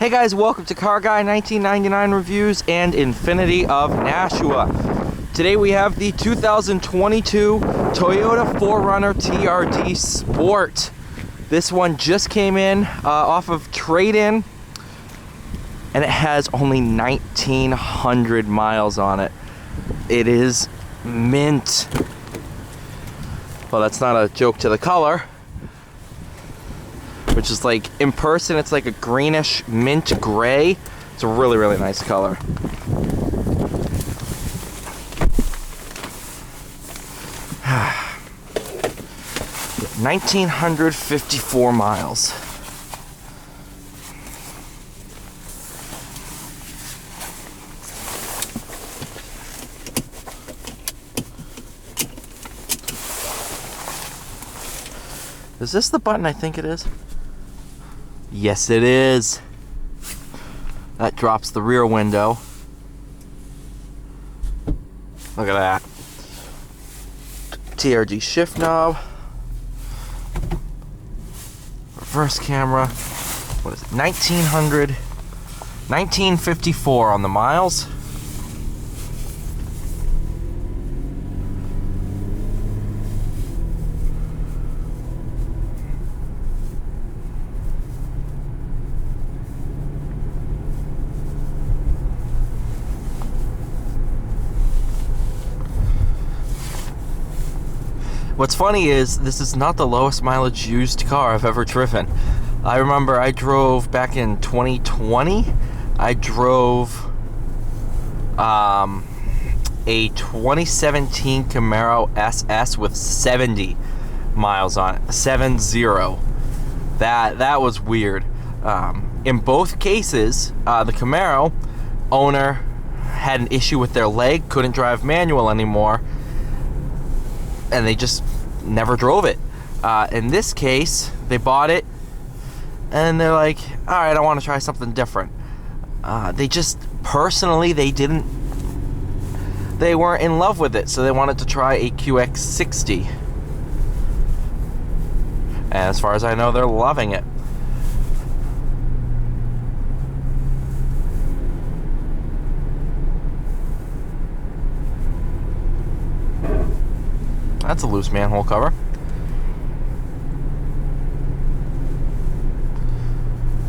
Hey guys, welcome to Car Guy 1999 Reviews and Infinity of Nashua. Today we have the 2022 Toyota 4Runner TRD Sport. This one just came in off of trade-in, and it has only 1,900 miles on it. It is mint. Well, that's not a joke to the color, which is like, in person, it's like a greenish mint gray. It's a really, really nice color. $1,954 miles. Is this the button I think it is? Yes, it is. That drops the rear window. Look at that. TRD shift knob. Reverse camera. What is it? 1954 on the miles. What's funny is this is not the lowest mileage used car I've ever driven. I remember I drove back in 2020. I drove a 2017 Camaro SS with 70 miles on it. 70. That was weird. In both cases, the Camaro owner had an issue with their leg, couldn't drive manual anymore, and they just never drove it. In this case, they bought it and they're like, all right, I want to try something different. They just, personally, they weren't in love with it, so they wanted to try a QX60. And as far as I know, they're loving it. That's a loose manhole cover.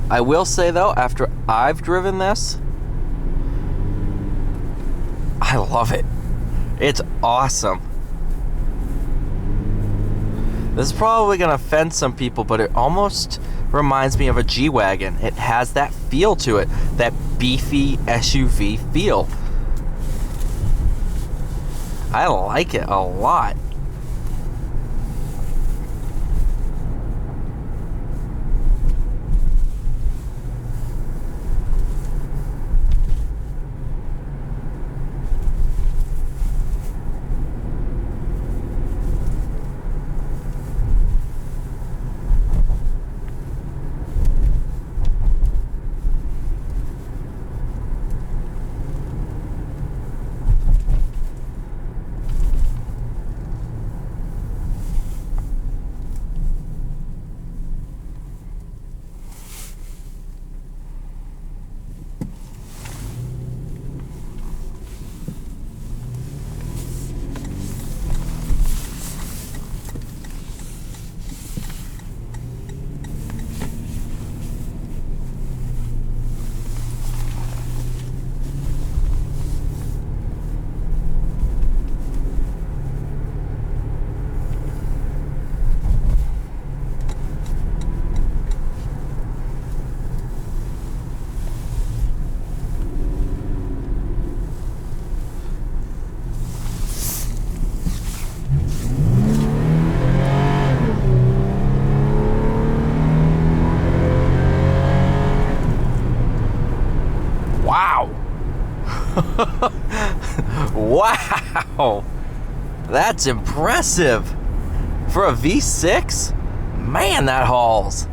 I will say though, after I've driven this, I love it. It's awesome. This is probably gonna offend some people, but it almost reminds me of a G-Wagon. It has that feel to it, that beefy SUV feel. I like it a lot. Wow, that's impressive. For a V6, man, that hauls.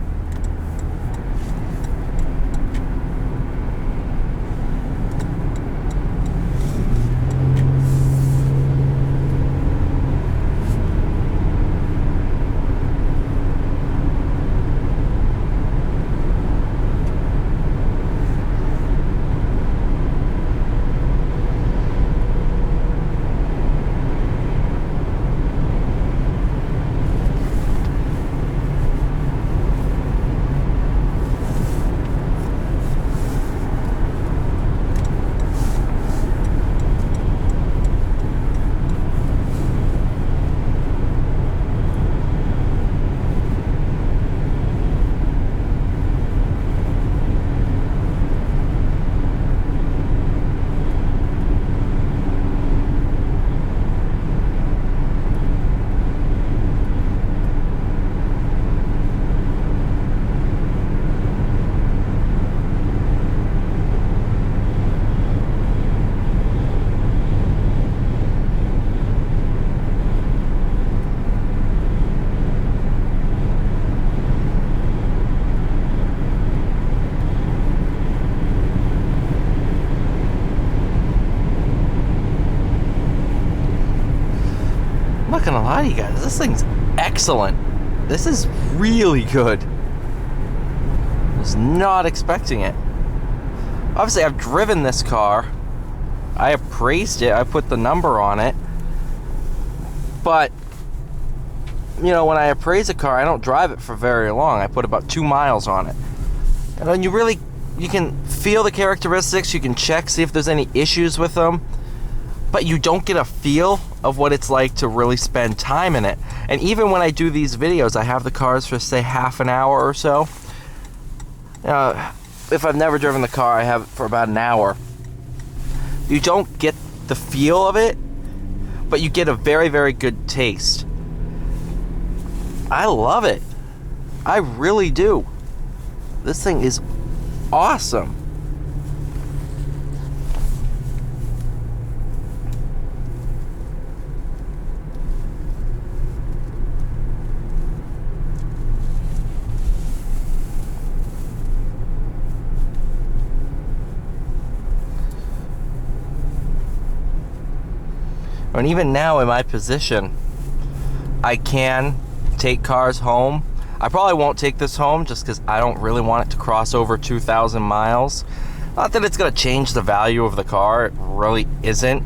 gonna lie to you guys, this thing's excellent. This is really good. Was not expecting it. Obviously, I've driven this car. I appraised it. I put the number on it. But, you know, when I appraise a car, I don't drive it for very long. I put about 2 miles on it. And then you can feel the characteristics. You can check, see if there's any issues with them. But you don't get a feel of what it's like to really spend time in it. And even when I do these videos, I have the cars for, say, half an hour or so. If I've never driven the car, I have it for about an hour. You don't get the feel of it, but you get a very, very good taste. I love it. I really do. This thing is awesome. And even now in my position, I can take cars home. I probably won't take this home just because I don't really want it to cross over 2,000 miles. Not that it's going to change the value of the car. It really isn't.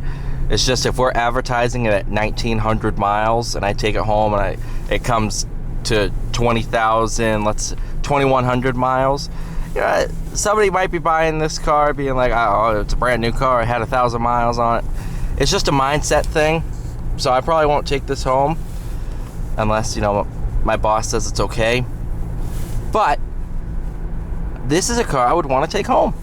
It's just if we're advertising it at 1,900 miles and I take it home and it comes to 20,000, 2,100 miles. You know, somebody might be buying this car being like, oh, it's a brand new car. I had 1,000 miles on it. It's just a mindset thing, so I probably won't take this home unless, you know, my boss says it's okay. But this is a car I would want to take home.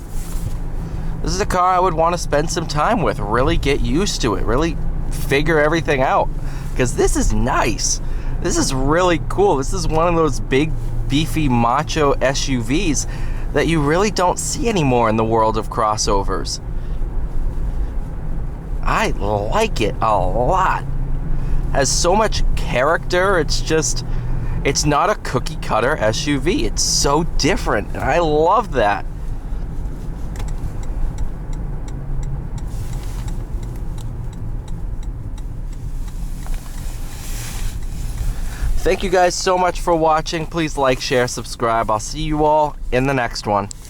This is a car I would want to spend some time with, really get used to it, really figure everything out, because this is nice. This is really cool. This is one of those big, beefy, macho SUVs that you really don't see anymore in the world of crossovers. I like it a lot. Has so much character. It's not a cookie cutter SUV. It's so different, and I love that. Thank you guys so much for watching. Please like, share, subscribe. I'll see you all in the next one.